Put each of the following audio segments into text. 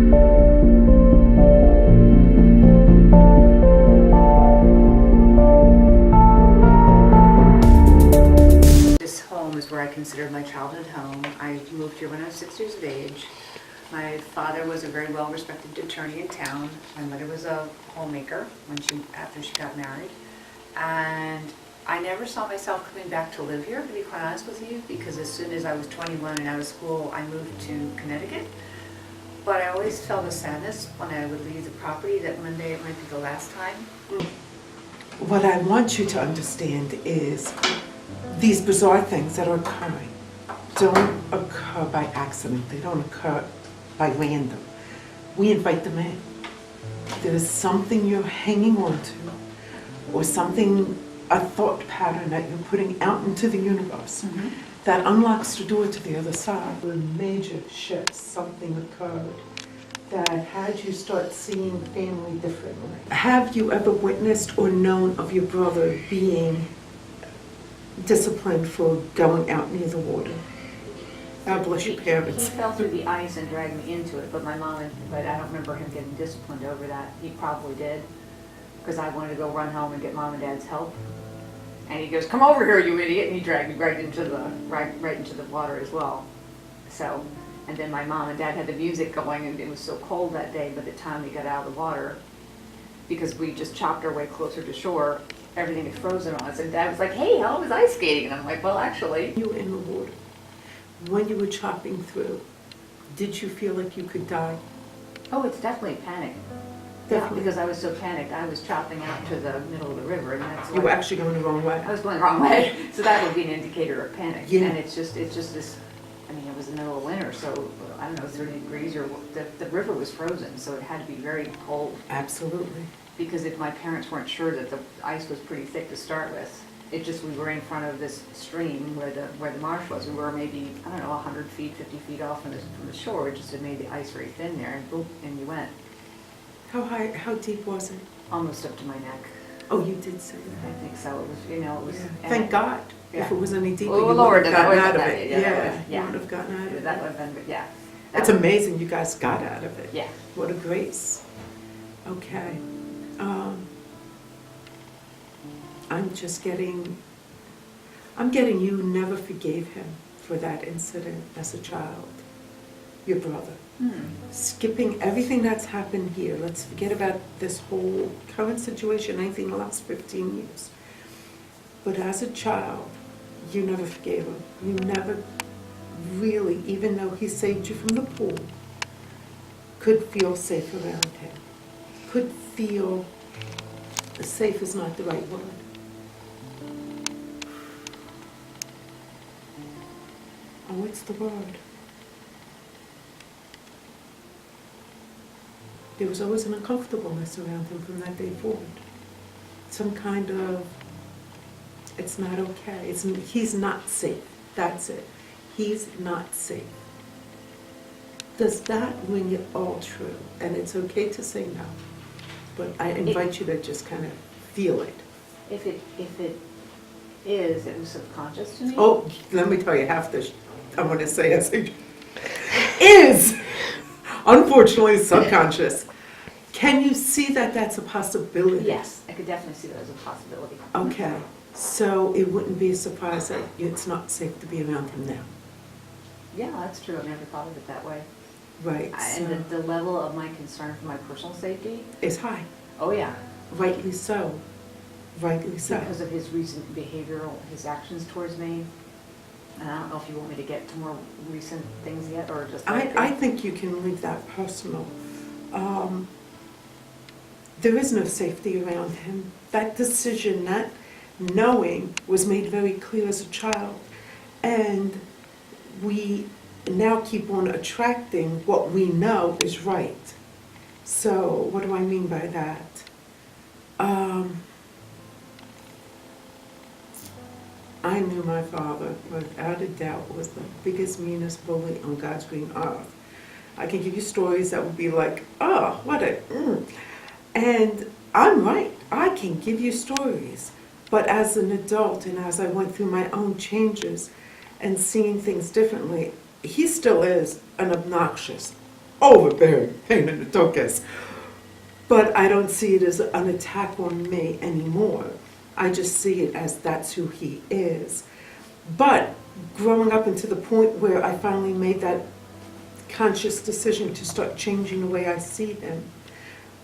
This home is where I consider my childhood home. I moved here when I was 6 years of age. My father was a very well-respected attorney in town. My mother was a homemaker after she got married. And I never saw myself coming back to live here, to be quite honest with you, because as soon as I was 21 and out of school, I moved to Connecticut. But I always felt a sadness when I would leave the property that one day it might be the last time. What I want you to understand is these bizarre things that are occurring don't occur by accident. They don't occur by random. We invite them in. There is something you're hanging on to, or something, a thought pattern that you're putting out into the universe that unlocks the door to the other side. A major shift, something occurred that had you start seeing family differently. Have you ever witnessed or known of your brother being disciplined for going out near the water? God bless your parents. He fell through the ice and dragged me into it, but I don't remember him getting disciplined over that. He probably did, because I wanted to go run home and get Mom and Dad's help. And he goes, "Come over here, you idiot!" And he dragged me right into the water as well. So, and then my Mom and Dad had the music going, and it was so cold that day. By the time we got out of the water, because we just chopped our way closer to shore, everything had frozen on us. And Dad was like, "Hey, how was ice skating?" And I'm like, "Well, actually." You were in the water. When you were chopping through, did you feel like you could die? Oh, it's definitely panic. Definitely. Yeah, because I was so panicked. I was chopping out to the middle of the river, and that's You were actually going the wrong way. I was going the wrong way, so that would be an indicator of panic. Yeah. And it's just this. I mean, it was the middle of winter, so I don't know, 30 degrees, or the river was frozen, so it had to be very cold. Absolutely. Because if my parents weren't sure that the ice was pretty thick to start with, we were in front of this stream where the marsh was. We were maybe, I don't know, 100 feet, 50 feet off from the shore. It just had made the ice very thin there, and boop, and you went. How deep was it? Almost up to my neck. Oh, you did say that. I think so. It was, it was. Yeah. Thank God. Yeah. If it was any deeper, Oh, you Lord, would have gotten out of that, it. yeah. You would have gotten out of it. That would have been, yeah. It's amazing you guys got out of it. Yeah. What a grace. Okay. I'm getting you never forgave him for that incident as a child, your brother. Skipping everything that's happened here, let's forget about this whole current situation, anything the last 15 years. But as a child, you never forgave him. You never really, even though he saved you from the pool, could feel safe around him. Could feel, safe is not the right word. Oh, what's the word? There was always an uncomfortableness around him from that day forward. Some kind of, it's not okay. He's not safe. That's it. He's not safe. Does that ring it all true? And it's okay to say no, but I invite you to just kind of feel it. If it is, it was subconscious to me. Oh, let me tell you half this. I'm going to say is unfortunately subconscious. Can you see that that's a possibility? Yes, I could definitely see that as a possibility. Okay, so it wouldn't be a surprise that it's not safe to be around him now. Yeah, that's true. I never thought of it that way. Right. And the level of my concern for my personal safety is high. Oh yeah. Rightly so. Rightly so. Because of his recent his actions towards me. And I don't know if you want me to get to more recent things yet, or just. I think you can leave that personal. There is no safety around him. That decision, that knowing, was made very clear as a child. And we now keep on attracting what we know is right. So what do I mean by that? I knew my father, without a doubt, was the biggest, meanest bully on God's green earth. I can give you stories that would be like, oh, what a, And I'm right, I can give you stories. But as an adult, and as I went through my own changes and seeing things differently, he still is an obnoxious overbearing pain in the tuchus. But I don't see it as an attack on me anymore. I just see it as that's who he is. But growing up into the point where I finally made that conscious decision to start changing the way I see him,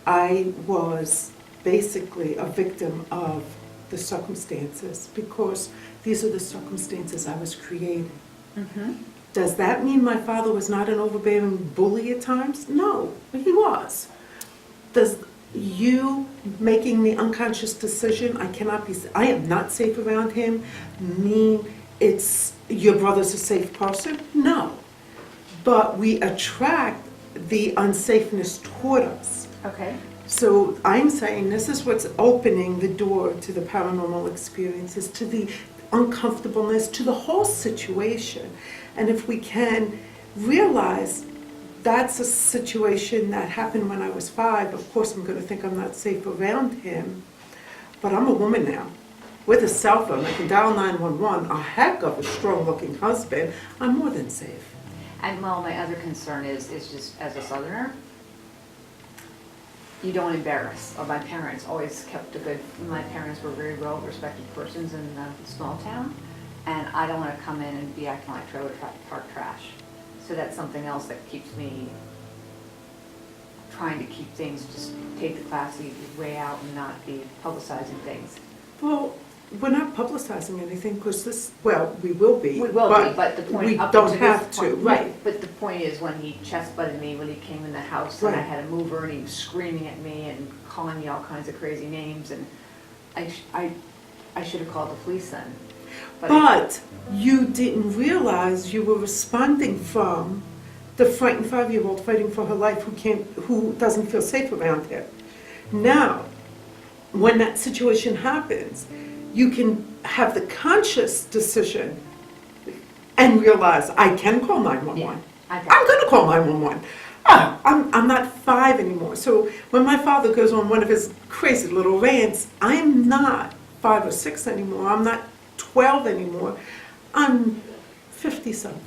I was basically a victim of the circumstances, because these are the circumstances I was creating. Mm-hmm. Does that mean my father was not an overbearing bully at times? No, he was. Does you making the unconscious decision, I am not safe around him, mean it's your brother's a safe person? No. But we attract the unsafeness toward us. Okay. So I'm saying this is what's opening the door to the paranormal experiences, to the uncomfortableness, to the whole situation. And if we can realize that's a situation that happened when I was 5, of course I'm going to think I'm not safe around him, but I'm a woman now. With a cell phone, I can dial 911, a heck of a strong-looking husband, I'm more than safe. And well, my other concern is just as a Southerner, you don't embarrass. Or my parents always kept my parents were very well-respected persons in the small town, and I don't want to come in and be acting like trailer park trash. So that's something else that keeps me trying to keep things, just take the classy way out and not be publicizing things. Well, we're not publicizing anything because we will be. We will be, but the point, we up don't to have this to, point, right. But the point is when he chest butted me when he came in the house and I Right. had a mover and he was screaming at me and calling me all kinds of crazy names, and I should have called the police then. But you didn't realize you were responding from the frightened 5-year-old fighting for her life who doesn't feel safe around him. Now, when that situation happens, you can have the conscious decision and realize I can call 911. Yeah, I'm going to call 911. I'm not 5 anymore. So when my father goes on one of his crazy little rants, I'm not 5 or 6 anymore. I'm not 12 anymore. I'm 50-something.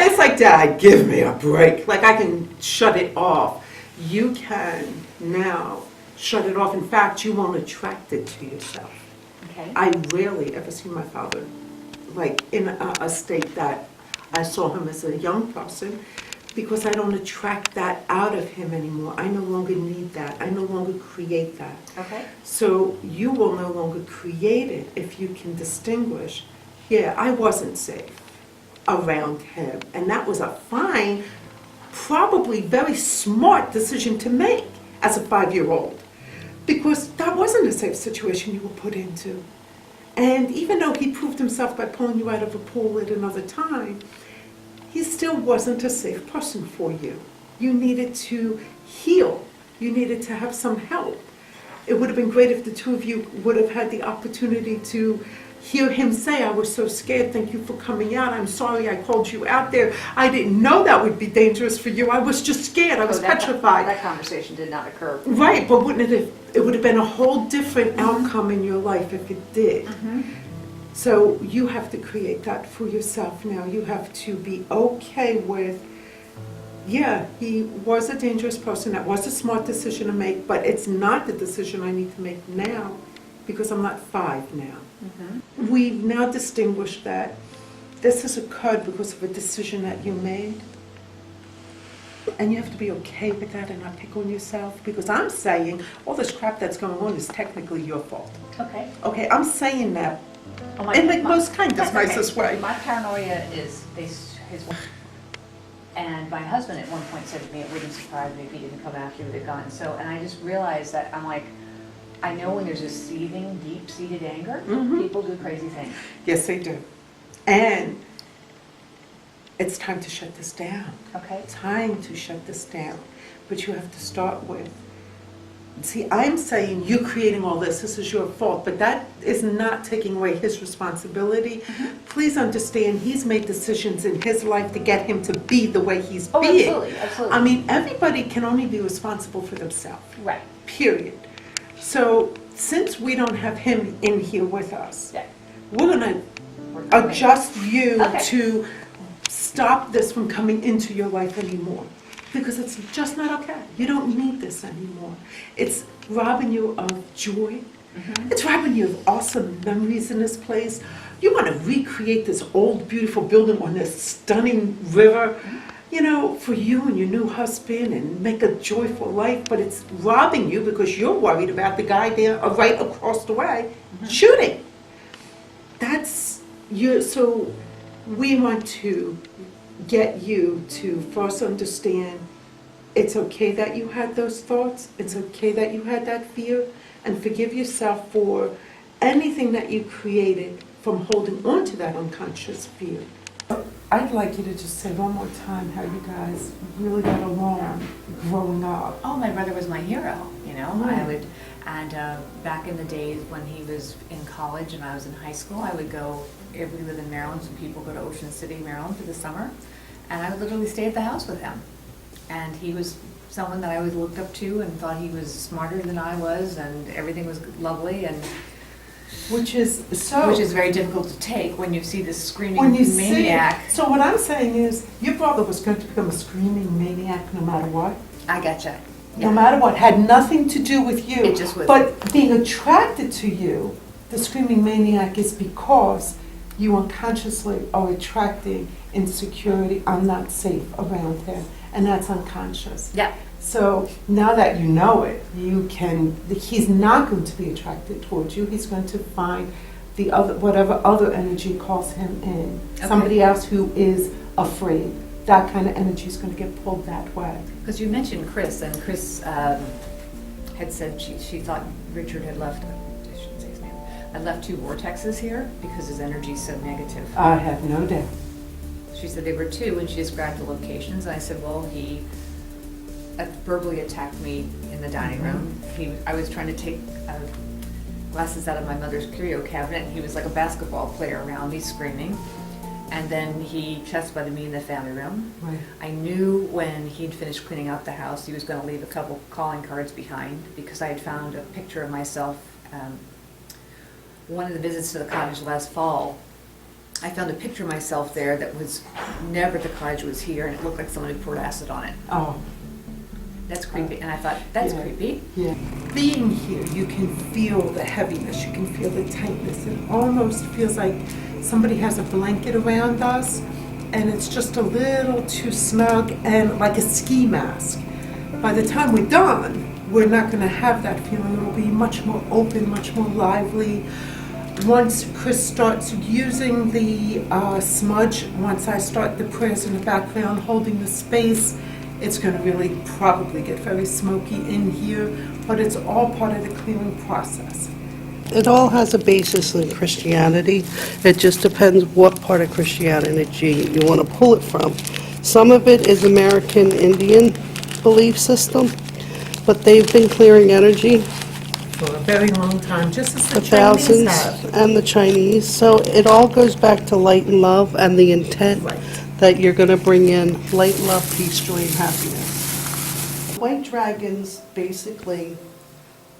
It's like, Dad, give me a break. Like I can shut it off. You can now shut it off. In fact, you won't attract it to yourself. Okay. I rarely ever see my father like in a state that I saw him as a young person, because I don't attract that out of him anymore. I no longer need that. I no longer create that. Okay. So you will no longer create it if you can distinguish, yeah, I wasn't safe around him. And that was a fine, probably very smart decision to make as a 5-year-old, because that wasn't a safe situation you were put into. And even though he proved himself by pulling you out of a pool at another time, he still wasn't a safe person for you. You needed to heal. You needed to have some help. It would have been great if the two of you would have had the opportunity to hear him say, I was so scared, thank you for coming out, I'm sorry I called you out there. I didn't know that would be dangerous for you. I was just scared, I was petrified. That conversation did not occur. Right, but wouldn't it would have been a whole different outcome in your life if it did. Mm-hmm. So you have to create that for yourself now. You have to be okay with, yeah, he was a dangerous person. That was a smart decision to make, but it's not the decision I need to make now because I'm not 5 now. Mm-hmm. We've now distinguished that this has occurred because of a decision that you made. And you have to be okay with that and not pick on yourself, because I'm saying all this crap that's going on is technically your fault. Okay. Okay, I'm saying that Oh, in the most kindest, that's nicest okay. way. My paranoia is his wife. And my husband at one point said to me, it wouldn't surprise me if he didn't come after you with a gun. So, and I just realized that I'm like, I know when there's a seething, deep-seated anger, Mhm. people do crazy things. Yes, they do. And it's time to shut this down. Okay. Time to shut this down. But you have to start with, see, I'm saying you creating all this is your fault, but that is not taking away his responsibility. Mm-hmm. Please understand, he's made decisions in his life to get him to be the way he's Oh, being. absolutely, absolutely. I mean, everybody can only be responsible for themselves. Right. Period. So since we don't have him in here with us, Yeah. we're gonna We're coming. adjust you Okay. to stop this from coming into your life anymore. Because it's just not okay. You don't need this anymore. It's robbing you of joy. It's robbing you of awesome memories in this place. You want to recreate this old, beautiful building on this stunning river, you know, for you and your new husband and make a joyful life, but it's robbing you because you're worried about the guy there right across the way shooting. That's you. So we want to get you to first understand it's okay that you had those thoughts, it's okay that you had that fear, and forgive yourself for anything that you created from holding on to that unconscious fear. I'd like you to just say one more time how you guys really got along growing up. Oh, my brother was my hero, you know. Right. I would, and back in the days when he was in college and I was in high school, I would go, if we live in Maryland, some people go to Ocean City, Maryland for the summer, and I would literally stay at the house with him. And he was someone that I always looked up to and thought he was smarter than I was, and everything was lovely, and Which is very difficult to take when you see this screaming when you maniac. So what I'm saying is, your brother was going to become a screaming maniac no matter what. I gotcha. No matter what, had nothing to do with you. It just was. But being attracted to you, the screaming maniac, is because you unconsciously are attracting insecurity. I'm not safe around him, and that's unconscious. Yeah. So now that you know it, you can. He's not going to be attracted towards you. He's going to find the other, whatever other energy calls him in. Okay. Somebody else who is afraid. That kind of energy is going to get pulled that way. Because you mentioned Chris, and Chris had said she thought Richard had left, I shouldn't say his name, had left 2 vortexes here because his energy is so negative. I have no doubt. She said there were 2, and she described the locations, and I said, well, he verbally attacked me in the dining room. I was trying to take glasses out of my mother's curio cabinet, and he was like a basketball player around me screaming. And then he chest-butted me in the family room. Right. I knew when he'd finished cleaning out the house, he was going to leave a couple calling cards behind, because I had found a picture of myself. One of the visits to the cottage last fall, I found a picture of myself there that was never the cottage was here, and it looked like someone had poured acid on it. Oh. That's creepy. And I thought, that's creepy. Yeah. Being here, you can feel the heaviness, you can feel the tightness. It almost feels like somebody has a blanket around us, and it's just a little too snug and like a ski mask. By the time we're done, we're not going to have that feeling. It will be much more open, much more lively. Once Chris starts using the smudge, once I start the prayers in the background, holding the space, it's going to really probably get very smoky in here, but it's all part of the clearing process. It all has a basis in Christianity. It just depends what part of Christianity you want to pull it from. Some of it is American Indian belief system, but they've been clearing energy For a very long time, just as the for Chinese thousands, have. and the Chinese. So it all goes back to light and love and the intent Right. that you're going to bring in light, love, peace, joy, and happiness. White dragons, basically,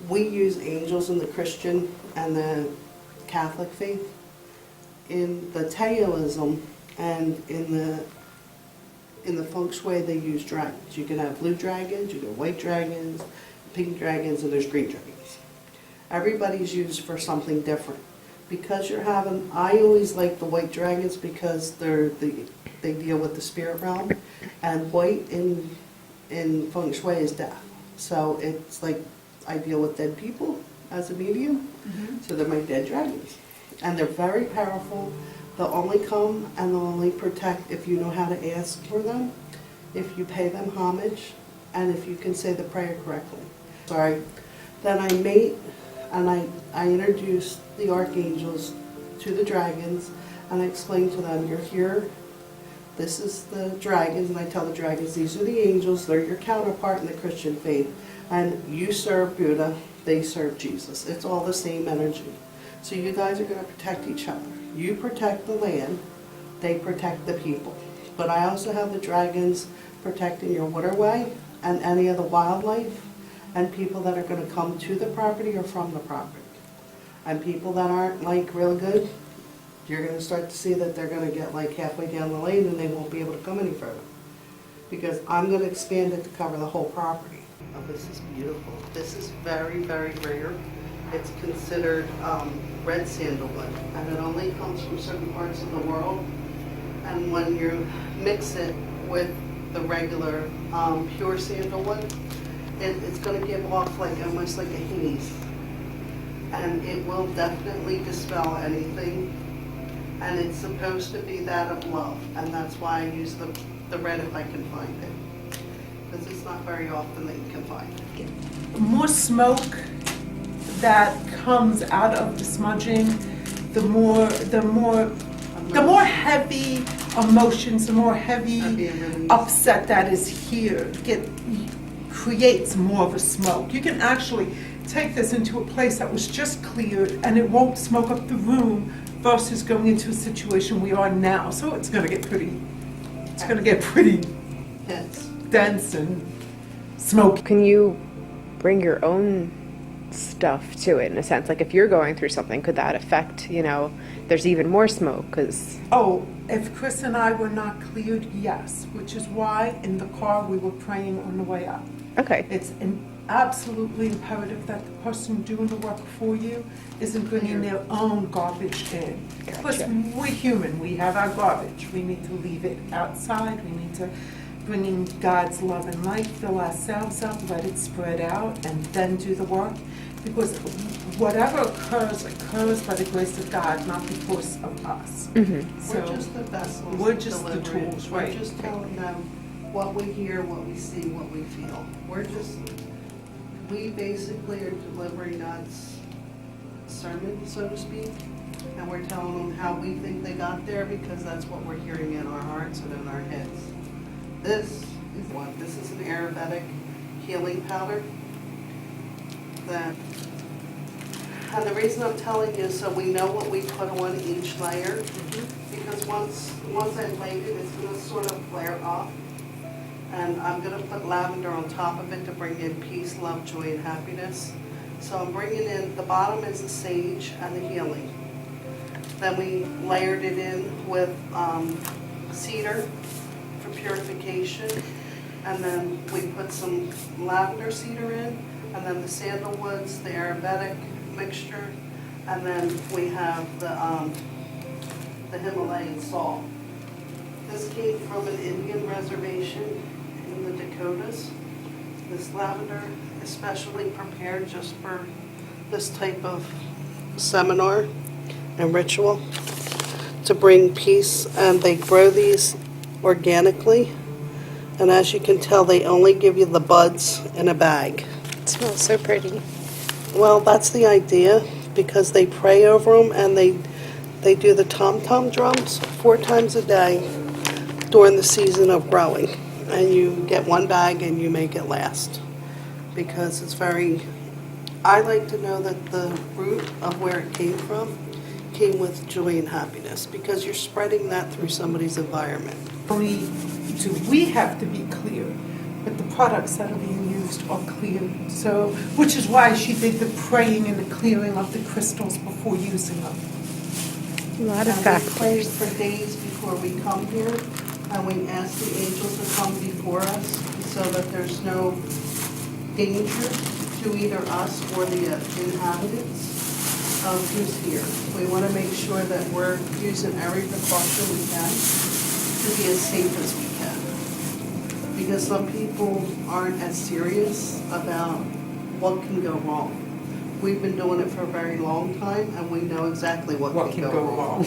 we use angels in the Christian and the Catholic faith. In the Taoism and in the feng shui, they use dragons. You can have blue dragons, you can have white dragons, pink dragons, and there's green dragons. Everybody's used for something different. Because you're having, I always like the white dragons because they deal with the spirit realm, and white in feng shui is death. So it's like I deal with dead people as a medium, so they're my dead dragons. And they're very powerful. They'll only come and they'll only protect if you know how to ask for them, if you pay them homage, and if you can say the prayer correctly. Sorry. Then I mate and I introduce the archangels to the dragons, and I explain to them, you're here, this is the dragons, and I tell the dragons, these are the angels, they're your counterpart in the Christian faith, and you serve Buddha, they serve Jesus. It's all the same energy. So you guys are going to protect each other. You protect the land, they protect the people. But I also have the dragons protecting your waterway and any of the wildlife and people that are going to come to the property or from the property. And people that aren't like real good, you're gonna start to see that they're gonna get like halfway down the lane and they won't be able to come any further. Because I'm gonna expand it to cover the whole property. Oh, this is beautiful. This is very, very rare. It's considered red sandalwood, and it only comes from certain parts of the world. And when you mix it with the regular pure sandalwood, it's gonna give off like almost like a haze. And it will definitely dispel anything. And it's supposed to be that of love, and that's why I use the red if I can find it. Because it's not very often that you can find it. More smoke that comes out of the smudging, the more heavy emotions, the more heavy upset that is here creates more of a smoke. You can actually take this into a place that was just cleared and it won't smoke up the room versus going into a situation we are now. So it's going to get pretty dense and smoky. Can you bring your own stuff to it in a sense? Like if you're going through something, could that affect, there's even more smoke? Because Oh, if Chris and I were not cleared, yes, which is why in the car we were praying on the way up. okay, It's absolutely imperative that the person doing the work for you isn't bringing their own garbage in. Plus, Gotcha. we're human, we have our garbage. We need to leave it outside, we need to bring in God's love and light, fill ourselves up, let it spread out, and then do the work. Because whatever occurs by the grace of God, not because of us. So We're just the vessels. we're just the delivering. tools, right. We're just telling them what we hear, what we see, what we feel. We basically are delivering God's sermon, so to speak, and we're telling them how we think they got there because that's what we're hearing in our hearts and in our heads. This is an Ayurvedic healing powder. And the reason I'm telling you is so we know what we put on each layer, because once I laid it, it's gonna sort of flare up. And I'm gonna put lavender on top of it to bring in peace, love, joy, and happiness. So I'm bringing in, the bottom is the sage and the healing. Then we layered it in with cedar for purification. And then we put some lavender cedar in, and then the sandalwoods, the Ayurvedic mixture, and then we have the Himalayan salt. This came from an Indian reservation in the Dakotas. This lavender is specially prepared just for this type of seminar and ritual to bring peace, and they grow these organically. And as you can tell, they only give you the buds in a bag. it smells so pretty. Well, that's the idea, because they pray over them and they do the tom-tom drums 4 times a day during the season of growing. And you get one bag and you make it last. Because it's I like to know that the root of where it came with joy and happiness, because you're spreading that through somebody's environment. Only do we have to be clear, but the products that are being used are clear. So, which is why she did the praying and the clearing of the crystals before using them. A lot of And we pray factors. for days before we come here, and we ask the angels to come before us so that there's no danger to either us or the inhabitants of who's here. We want to make sure that we're using every precaution we can to be as safe as we can. Because some people aren't as serious about what can go wrong. We've been doing it for a very long time, and we know exactly what can go wrong.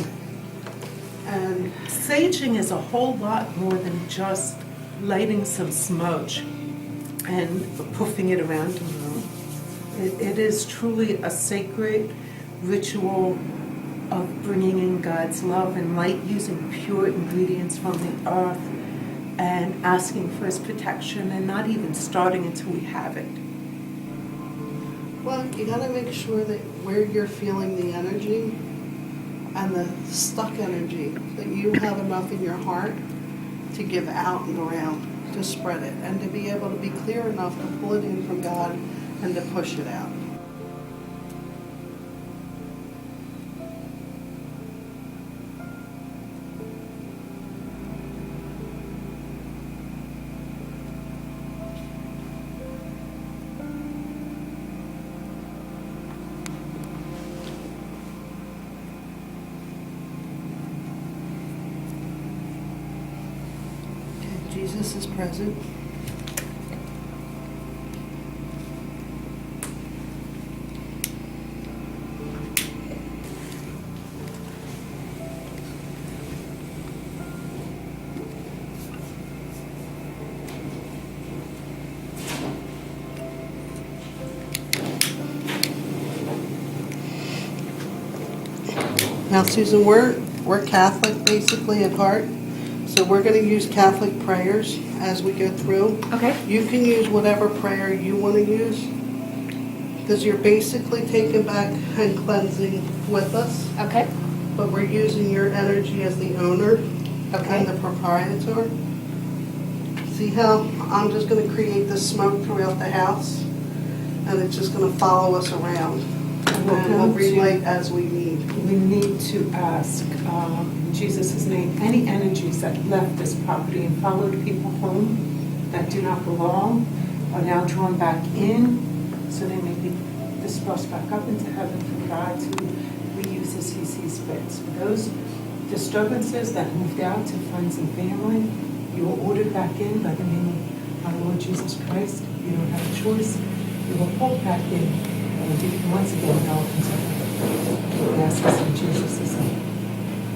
And Saging is a whole lot more than just lighting some smudge and puffing it around in the room. It is truly a sacred ritual of bringing in God's love and light, using pure ingredients from the earth, and asking for His protection, and not even starting until we have it. well, you gotta make sure that where you're feeling the energy and the stuck energy, that you have enough in your heart to give out and around, to spread it, and to be able to be clear enough to pull it in from God and to push it out. Jesus is present. Now, Susan, we're Catholic basically at heart, so we're going to use Catholic prayers as we go through. Okay. You can use whatever prayer you want to use, because you're basically taking back and cleansing with us, Okay. but we're using your energy as the owner Okay. and the proprietor. See how I'm just going to create the smoke throughout the house, and it's just going to follow us around. And we'll relight as we need. We need to ask, in Jesus' name, any energies that left this property and followed people home that do not belong are now drawn back in, so they may be dispersed back up into heaven for God to reuse as He sees fit. So those disturbances that moved out to friends and family, you are ordered back in by the name of our Lord Jesus Christ. You don't have a choice. You will pulled back in. And once again, now we ask this in Jesus' name.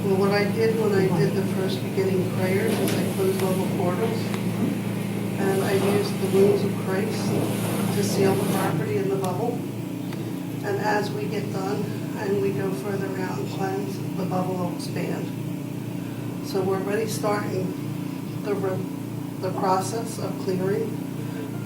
Well, what I did when I did the first beginning prayers is I closed all the portals, and I used the wounds of Christ to seal the property in the bubble. And as we get done and we go further out and cleanse, the bubble will expand. So we're already starting the process of clearing.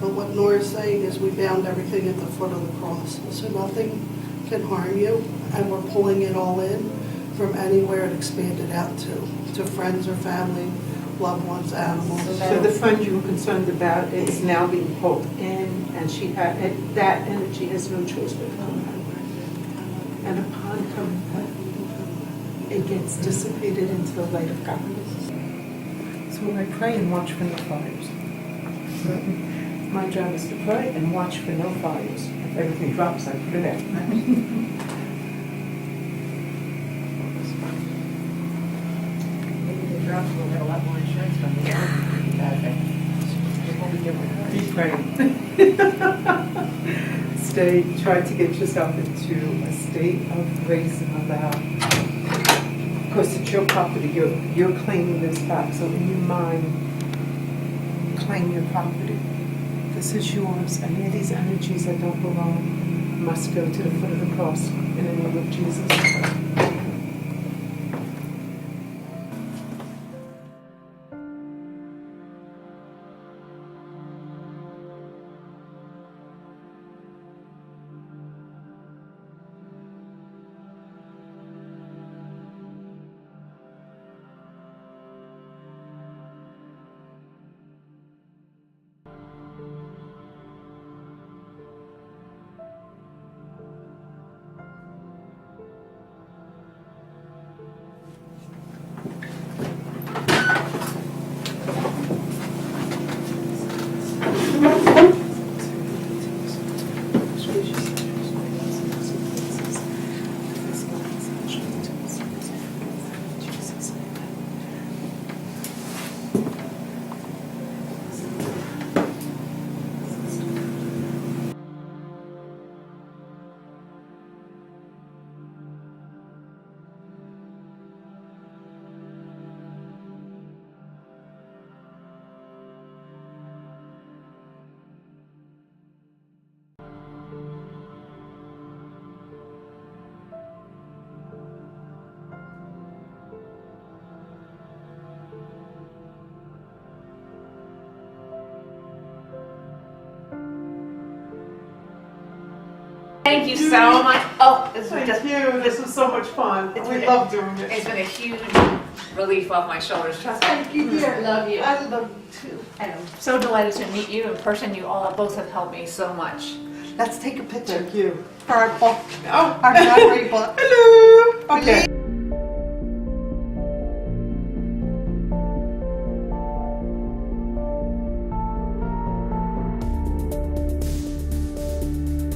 But what Nora's saying is we bound everything at the foot of the cross, so nothing can harm you, and we're pulling it all in from anywhere it expanded out to friends or family, loved ones, animals. So the friend you were concerned about is now being pulled in, and that energy has no choice but to come out. And upon coming back, it gets dissipated into the light of God. So I pray and watch for no fires. So my job is to pray and watch for no fires. If everything drops, I put it out. Maybe the drops will get a lot more insurance from the Keep praying. Try to get yourself into a state of grace and allow. Because it's your property, you're claiming this back. So in your mind, claim your property. This is yours. Any of these energies that don't belong must go to the foot of the cross in the name of Jesus. Thank you so much. Oh, this was just, This was so much fun. It's We been- love doing it's this. been a huge relief off my shoulders. Trust me. Thank you, dear. Love you. I love you too. And I'm so delighted to meet you in person. You all both have helped me so much. Let's take a picture Thank you. for our book, Oh, our diary book. hello. Okay.